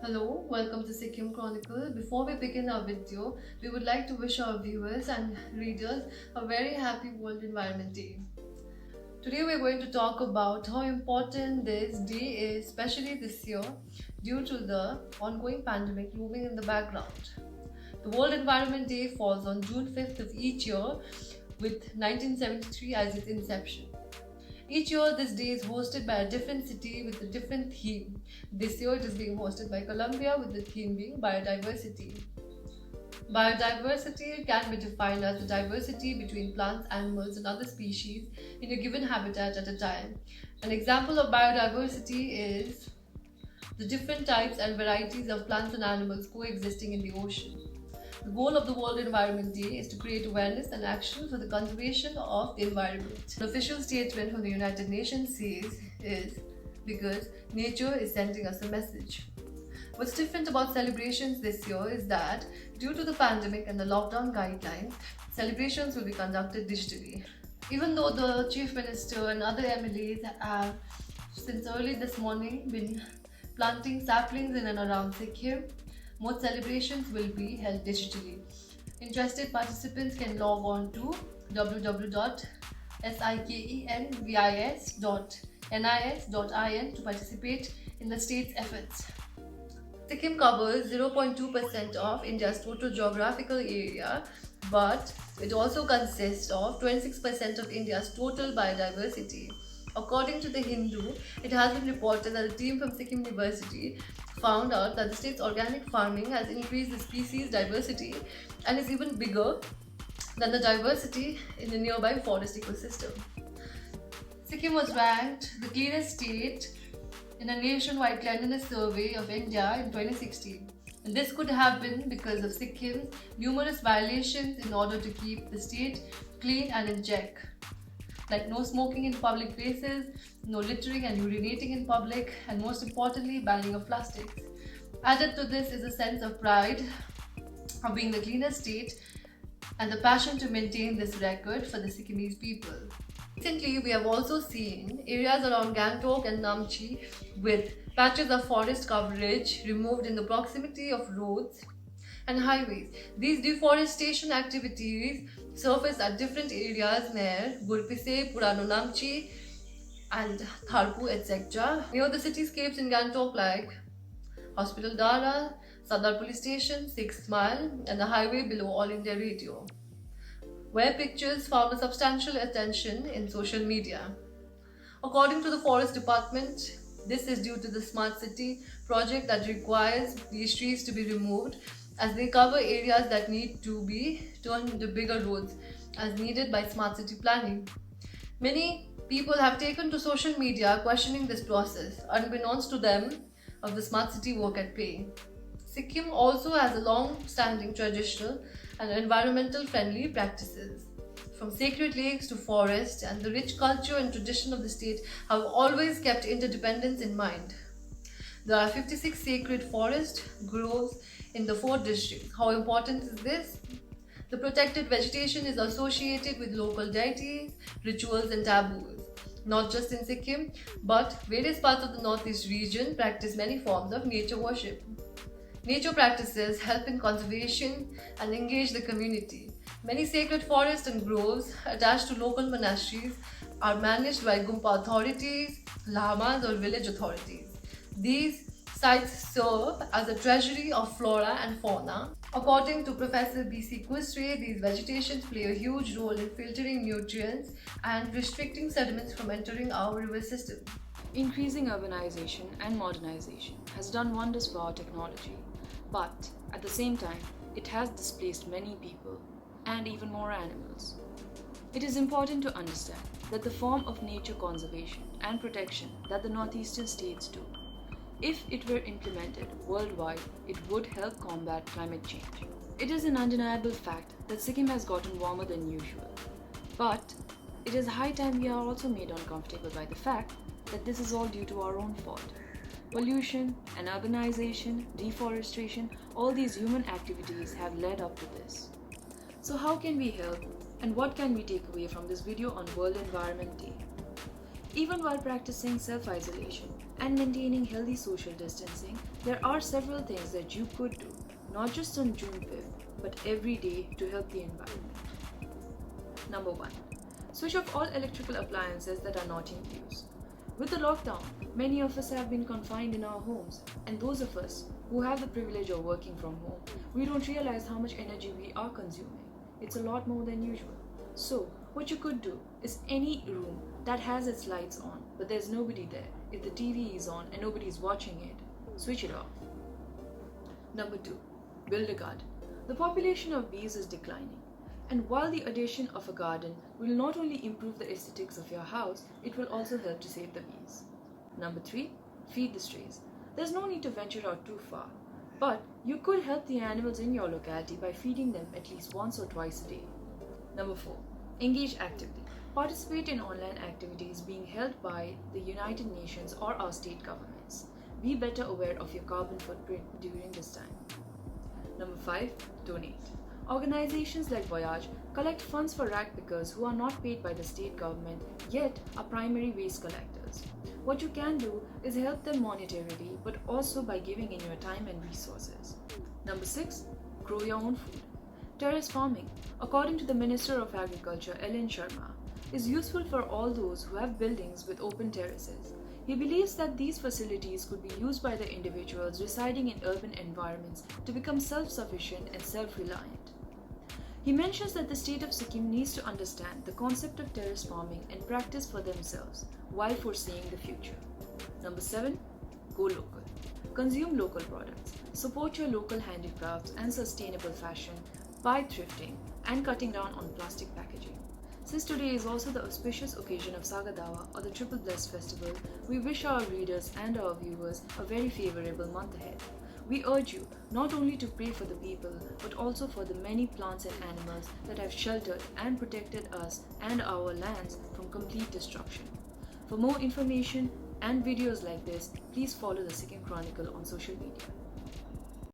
Hello, welcome to Sikkim Chronicle. Before we begin our video, we would like to wish our viewers and readers a very happy World Environment Day. Today we are going to talk about how important this day is, especially this year, due to the ongoing pandemic looming in the background. The World Environment Day falls on June 5th of each year, with 1973 as its inception. Each year, this day is hosted by a different city with a different theme. This year, it is being hosted by Colombia with the theme being biodiversity. Biodiversity can be defined as the diversity between plants, animals, and other species in a given habitat at a time. An example of biodiversity is the different types and varieties of plants and animals coexisting in the ocean. The goal of the World Environment Day is to create awareness and action for the conservation of the environment. The official statement from the United Nations says is because nature is sending us a message. What's different about celebrations this year is that due to the pandemic and the lockdown guidelines, celebrations will be conducted digitally. Even though the Chief Minister and other MLAs have since early this morning been planting saplings in and around Sikkim, most celebrations will be held digitally. Interested participants can log on to www.sikkenvis.nis.in to participate in the state's efforts. Sikkim covers 0.2% of India's total geographical area, but it also consists of 26% of India's total biodiversity. According to The Hindu, it has been reported that a team from Sikkim University found out that the state's organic farming has increased the species diversity and is even bigger than the diversity in the nearby forest ecosystem. Sikkim was ranked the cleanest state in a nationwide cleanliness survey of India in 2016. And this could have been because of Sikkim's numerous violations in order to keep the state clean and in check, like no smoking in public places, no littering and urinating in public, and most importantly, banning of plastics. Added to this is a sense of pride of being the cleanest state and the passion to maintain this record for the Sikkimese people. Recently, we have also seen areas around Gangtok and Namchi with patches of forest coverage removed in the proximity of roads and highways. These deforestation activities surface at different areas near Gurpise, Purano Namchi, and Tharpu, etc. Near the cityscapes in Gangtok like Hospital Dara, Sadar Police Station, 6th Mile, and the highway below All India Radio, where pictures found a substantial attention in social media. According to the Forest Department, this is due to the Smart City project that requires these trees to be removed as they cover areas that need to be turned into bigger roads as needed by smart city planning. Many people have taken to social media questioning this process, unbeknownst to them of the smart city work at pay. Sikkim also has a long-standing traditional and environmental friendly practices. From sacred lakes to forests, and the rich culture and tradition of the state have always kept interdependence in mind. There are 56 sacred forest groves in the 4 districts. How important is this? The protected vegetation is associated with local deities, rituals, and taboos. Not just in Sikkim, but various parts of the northeast region practice many forms of nature worship. Nature practices help in conservation and engage the community. Many sacred forests and groves attached to local monasteries are managed by Gumpa authorities, lamas, or village authorities. These sites serve as a treasury of flora and fauna. According to Professor B.C. Kusre, these vegetations play a huge role in filtering nutrients and restricting sediments from entering our river system. Increasing urbanization and modernization has done wonders for our technology, but at the same time, it has displaced many people and even more animals. It is important to understand that the form of nature conservation and protection that the northeastern states do, if it were implemented worldwide, it would help combat climate change. It is an undeniable fact that Sikkim has gotten warmer than usual, but it is high time we are also made uncomfortable by the fact that this is all due to our own fault. Pollution and urbanization, deforestation, all these human activities have led up to this. So how can we help, and what can we take away from this video on World Environment Day? Even while practicing self-isolation, and maintaining healthy social distancing, there are several things that you could do, not just on June 5th, but every day to help the environment. Number 1. Switch off all electrical appliances that are not in use. With the lockdown, many of us have been confined in our homes, and those of us who have the privilege of working from home, we don't realize how much energy we are consuming. It's a lot more than usual. So, what you could do is any room that has its lights on, but there's nobody there, if the TV is on and nobody's watching it, switch it off. Number 2. Build a garden. The population of bees is declining, and while the addition of a garden will not only improve the aesthetics of your house, it will also help to save the bees. Number 3. Feed the strays. There's no need to venture out too far, but you could help the animals in your locality by feeding them at least once or twice a day. Number 4. Engage actively. Participate in online activities being held by the United Nations or our state governments. Be better aware of your carbon footprint during this time. Number 5. Donate. Organizations like Voyage collect funds for rag pickers who are not paid by the state government yet are primary waste collectors. What you can do is help them monetarily but also by giving in your time and resources. Number 6. Grow your own food. Terrace farming, according to the Minister of Agriculture Ellen Sharma, is useful for all those who have buildings with open terraces. He believes that these facilities could be used by the individuals residing in urban environments to become self-sufficient and self-reliant. He mentions that the state of Sikkim needs to understand the concept of terrace farming and practice for themselves while foreseeing the future. Number 7. Go local. Consume local products. Support your local handicrafts and sustainable fashion by thrifting and cutting down on plastic packaging. Since today is also the auspicious occasion of Sagadawa or the Triple Blessed Festival, we wish our readers and our viewers a very favorable month ahead. We urge you not only to pray for the people, but also for the many plants and animals that have sheltered and protected us and our lands from complete destruction. For more information and videos like this, please follow the Sikkim Chronicle on social media.